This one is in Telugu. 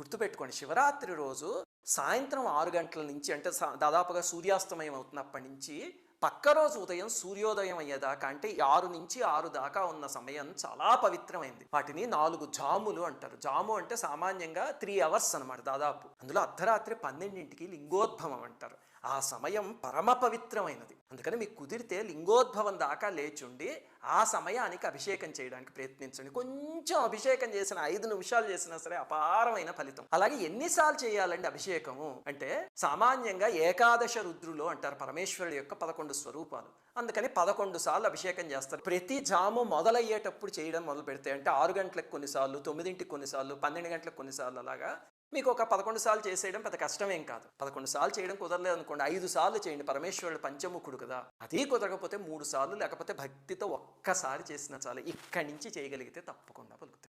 గుర్తుపెట్టుకోండి, శివరాత్రి రోజు సాయంత్రం 6 గంటల నుంచి అంటే దాదాపుగా సూర్యాస్తమయం అవుతున్నప్పటి నుంచి పక్క రోజు ఉదయం సూర్యోదయం అయ్యేదాకా అంటే 6 నుంచి 6 దాకా ఉన్న సమయం చాలా పవిత్రమైంది. వాటిని 4 జాములు అంటారు. జాము అంటే సామాన్యంగా 3 అవర్స్ అనమాట దాదాపు. అందులో అర్ధరాత్రి 12ంటికి లింగోద్భవం అంటారు. ఆ సమయం పరమ పవిత్రమైనది. అందుకని మీకు కుదిరితే లింగోద్భవం దాకా లేచుండి ఆ సమయానికి అభిషేకం చేయడానికి ప్రయత్నించండి. కొంచెం అభిషేకం చేసిన 5 నిమిషాలు చేసినా సరే అపారమైన ఫలితం. అలాగే ఎన్నిసార్లు చేయాలండి అభిషేకము అంటే, సామాన్యంగా ఏకాదశ రుద్రులు అంటారు పరమేశ్వరుడు యొక్క 11 స్వరూపాలు. అందుకని 11 సార్లు అభిషేకం చేస్తారు. ప్రతి జాము మొదలయ్యేటప్పుడు చేయడం మొదలు పెడితే అంటే 6 గంటలకు కొన్నిసార్లు, 9ంటికి కొన్నిసార్లు, 12 గంటలకు కొన్నిసార్లు అలాగా మీకు ఒక 11 సార్లు చేసేయడం పెద్ద కష్టమేం కాదు. 11 సార్లు చేయడం కుదరలేదు అనుకోండి, 5 సార్లు చేయండి. పరమేశ్వరుడు పంచముఖుడు కదా. అది కుదరకపోతే 3 సార్లు లేకపోతే భక్తితో ఒక్కసారి చేసినా చాలు. ఇక్కడి నుంచి చేయగలిగితే తప్పకుండా పలుకుతుంది.